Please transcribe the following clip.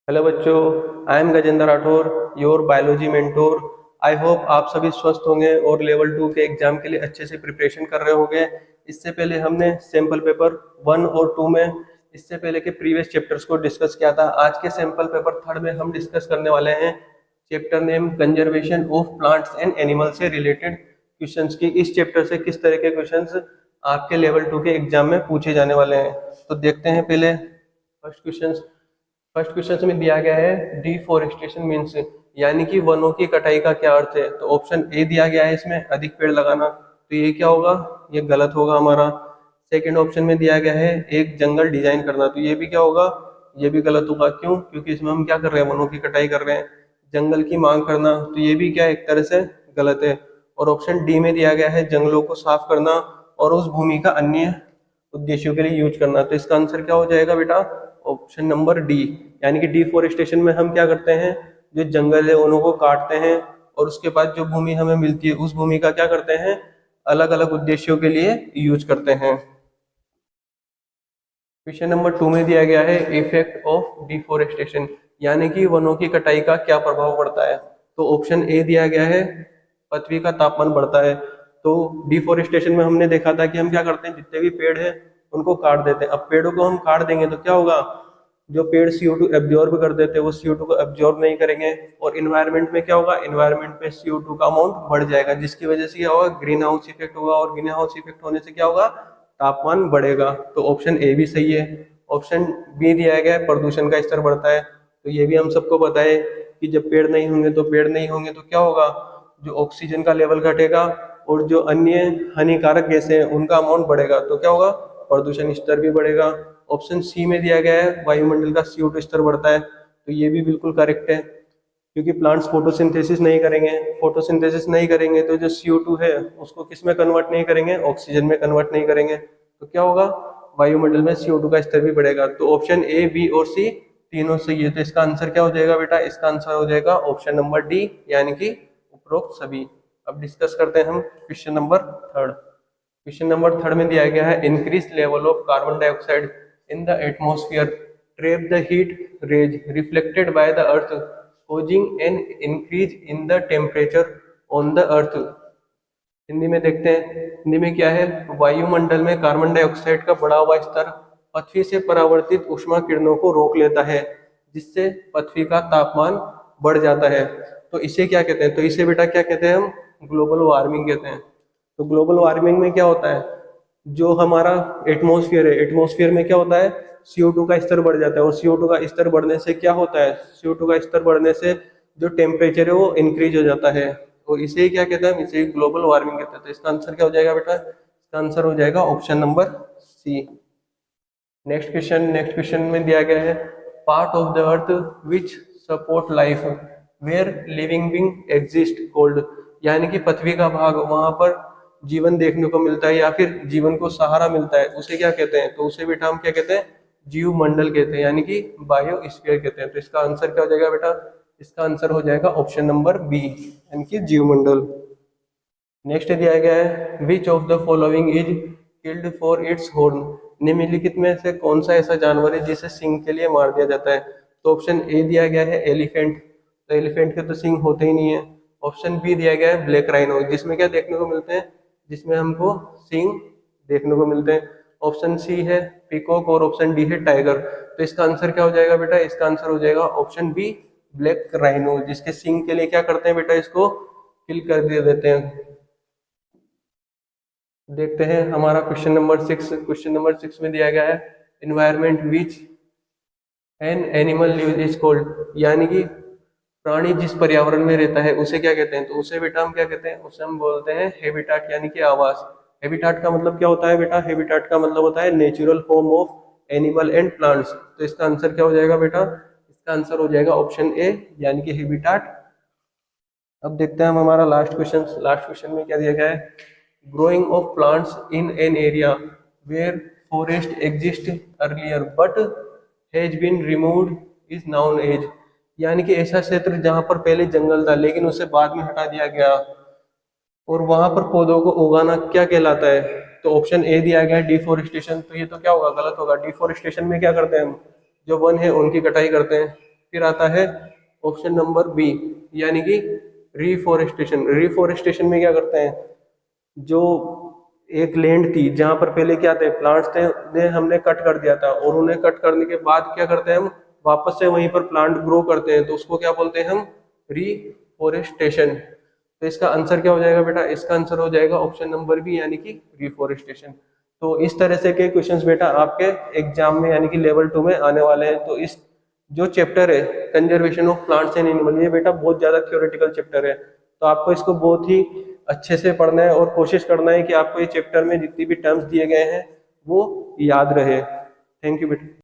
Hello बच्चों, I am Gajendra Rathore, your biology mentor. I hope आप सभी स्वस्थ होंगे और लेवल 2 के एग्जाम के लिए अच्छे से प्रिपरेशन कर रहे होंगे। इससे पहले हमने सैंपल पेपर 1 और 2 में इससे पहले के प्रीवियस चैप्टर्स को डिस्कस किया था। आज के सैंपल पेपर 3 में हम डिस्कस करने वाले हैं chapter name conservation of plants and animal से रिलेटेड क्वेश्चंस की। इस चैप्टर से किस तरह के क्वेश्चंस आपके लेवल 2 के एग्जाम में पूछे जाने वाले हैं, तो देखते हैं। पहले फर्स्ट क्वेश्चन में दिया गया है डिफोरेस्टेशन मीन्स, यानी कि वनों की कटाई का क्या अर्थ है। तो ऑप्शन ए दिया गया है इसमें अधिक पेड़ लगाना, तो ये क्या होगा, ये गलत होगा हमारा। सेकंड ऑप्शन में दिया गया है एक जंगल डिजाइन करना, तो ये भी क्या होगा, ये भी गलत होगा। क्यों? क्योंकि इसमें हम क्या कर रहे हैं, वनों की कटाई कर रहे हैं। जंगल की मांग करना, तो ये भी क्या एक तरह से गलत है। और ऑप्शन डी में दिया गया है जंगलों को साफ करना और उस भूमि का अन्य उद्देश्यों के लिए यूज करना, तो इसका आंसर क्या हो जाएगा बेटा, ऑप्शन नंबर डी। यानी कि डिफोरेस्टेशन में हम क्या करते हैं, जो जंगल है उन्हों को काटते हैं और उसके बाद जो भूमि हमें मिलती है उस भूमि का क्या करते हैं, अलग अलग उद्देश्यों के लिए यूज करते हैं। क्वेश्चन नंबर 2 में दिया गया है इफेक्ट ऑफ डिफोरेस्टेशन, यानी कि वनों की कटाई का क्या प्रभाव पड़ता है। तो ऑप्शन ए दिया गया है पृथ्वी का तापमान बढ़ता है। तो डिफोरेस्टेशन में हमने देखा था कि हम क्या करते हैं, जितने भी पेड़ हैं उनको काट देते हैं। अब पेड़ों को हम काट देंगे तो क्या होगा, जो पेड़ CO2 एब्जॉर्ब कर देते हैं वो CO2 को एब्जॉर्ब नहीं करेंगे और इन्वायरमेंट में क्या होगा, इन्वायरमेंट में CO2 का अमाउंट बढ़ जाएगा, जिसकी वजह से क्या होगा, ग्रीन हाउस इफेक्ट होगा और ग्रीन हाउस इफेक्ट होने से क्या होगा, तापमान बढ़ेगा। तो ऑप्शन ए भी सही है। ऑप्शन बी दिया गया है प्रदूषण का स्तर बढ़ता है, तो ये भी हम सबको पता है कि जब पेड़ नहीं होंगे तो क्या होगा, जो ऑक्सीजन का लेवल घटेगा और जो अन्य हानिकारक गैसें हैं उनका अमाउंट बढ़ेगा, तो क्या होगा, प्रदूषण स्तर भी बढ़ेगा। ऑप्शन सी में दिया गया है वायुमंडल का CO2 स्तर बढ़ता है, तो ये भी बिल्कुल करेक्ट है, क्योंकि प्लांट्स फोटोसिंथेसिस नहीं करेंगे तो जो CO2 है उसको किस में कन्वर्ट नहीं करेंगे, ऑक्सीजन में कन्वर्ट नहीं करेंगे, तो क्या होगा, वायुमंडल में CO2 का स्तर भी बढ़ेगा। तो ऑप्शन ए, बी और सी तीनों सही है। तो इसका आंसर क्या हो जाएगा बेटा, इसका आंसर हो जाएगा ऑप्शन नंबर डी, यानी कि उपरोक्त सभी। अब डिस्कस करते हैं हम क्वेश्चन नंबर 3। क्वेश्चन नंबर 3 में दिया गया है increase level of carbon dioxide in the atmosphere trap the heat rays reflected by the earth causing an increase in the temperature on the earth। Hindi में देखते हैं, हिंदी में क्या है, वायुमंडल में कार्बन डाइऑक्साइड का बढ़ा हुआ स्तर पृथ्वी से परावर्तित ऊष्मा किरणों को रोक लेता है, जिससे पृथ्वी का तापमान बढ़ जाता है। तो इसे क्या कहते हैं, तो इसे बेटा क्या कहते हैं, हम ग्लोबल वार्मिंग कहते हैं। तो ग्लोबल वार्मिंग में क्या होता है, जो हमारा एटमॉस्फेयर है, एटमॉस्फेयर में क्या होता है, CO2 का स्तर बढ़ जाता है और CO2 का स्तर बढ़ने से क्या होता है, CO2 का स्तर बढ़ने से जो टेम्परेचर है वो इंक्रीज हो जाता है, और इसे ही क्या कहते हैं, इसे ग्लोबल वार्मिंग कहते हैं। तो इसका आंसर क्या हो जाएगा बेटा, इसका आंसर हो जाएगा option number C. Next question में दिया गया है part of the earth which support life where living being exist called, यानी कि पृथ्वी का भाग वहां पर जीवन देखने को मिलता है या फिर जीवन को सहारा मिलता है, उसे क्या कहते हैं, तो उसे बेटा हम क्या कहते हैं, जीव मंडल कहते हैं, यानी कि बायोस्फीयर कहते हैं। तो इसका आंसर क्या हो जाएगा बेटा, इसका आंसर हो जाएगा ऑप्शन नंबर बी, यानी कि जीवमंडल। नेक्स्ट दिया गया है which of the following is killed for its horn, निम्नलिखित में से कौन सा ऐसा जानवर है जिसे सिंग के लिए मार दिया जाता है। तो ऑप्शन ए दिया गया है एलिफेंट, तो एलिफेंट के तो सिंग होते ही नहीं है। ऑप्शन बी दिया गया है ब्लैक राइनो, जिसमें क्या देखने को मिलते हैं, जिसमें हमको सिंग देखने को मिलते हैं। ऑप्शन सी है पीकॉक और ऑप्शन डी है टाइगर। तो इसका आंसर क्या हो जाएगा बेटा, इसका आंसर हो जाएगा ऑप्शन बी ब्लैक राइनो, जिसके सिंग के लिए क्या करते हैं बेटा, इसको किल कर दे देते हैं। देखते हैं हमारा क्वेश्चन नंबर 6। क्वेश्चन नंबर 6 में दिया गया है environment which an animal live is cold, यानी कि प्राणी जिस पर्यावरण में रहता है उसे क्या कहते हैं, तो उसे बेटा हम क्या कहते हैं, उसे हम बोलते हैं हैबिटाट, यानी कि आवास। हैबिटाट का मतलब क्या होता है बेटा, हैबिटाट का मतलब होता है natural home of animal and plants. तो इसका आंसर क्या हो जाएगा बेटा, इसका आंसर हो जाएगा ऑप्शन ए, यानी कि हैबिटाट। अब देखते हैं हम हमारा लास्ट क्वेश्चन में क्या दिया गया है, growing of plants in an area where forest exist earlier but has been removed is known as, यानी कि ऐसा क्षेत्र जहां पर पहले जंगल था लेकिन उसे बाद में हटा दिया गया और वहां पर पौधों को उगाना क्या कहलाता है। तो ऑप्शन ए दिया गया है डिफोरेस्टेशन, तो ये तो क्या होगा, गलत होगा। डिफोरेस्टेशन में क्या करते हैं हम, जो वन है उनकी कटाई करते हैं। फिर आता है ऑप्शन नंबर बी, यानी कि रिफोरेस्टेशन। रिफोरेस्टेशन में क्या करते हैं, जो एक लैंड थी जहां पर पहले क्या थे, प्लांट्स थे, उन्हें हमने कट कर दिया था, और उन्हें कट करने के बाद क्या करते हैं हम, वापस से वहीं पर प्लांट ग्रो करते हैं, तो उसको क्या बोलते हैं हम, रिफोरेस्टेशन। तो इसका आंसर क्या हो जाएगा बेटा, इसका आंसर हो जाएगा ऑप्शन नंबर बी, यानी कि रिफोरेस्टेशन। तो इस तरह से के क्वेश्चंस बेटा आपके एग्जाम में यानी कि लेवल 2 में आने वाले हैं। तो इस जो चैप्टर है conservation of plants and animal, ये बेटा बहुत ज्यादा थ्योरेटिकल चैप्टर है, तो आपको इसको बहुत ही अच्छे से पढ़ना है और कोशिश करना है कि आपको ये चैप्टर में जितनी भी टर्म्स दिए गए हैं वो याद रहे। थैंक यू बेटा।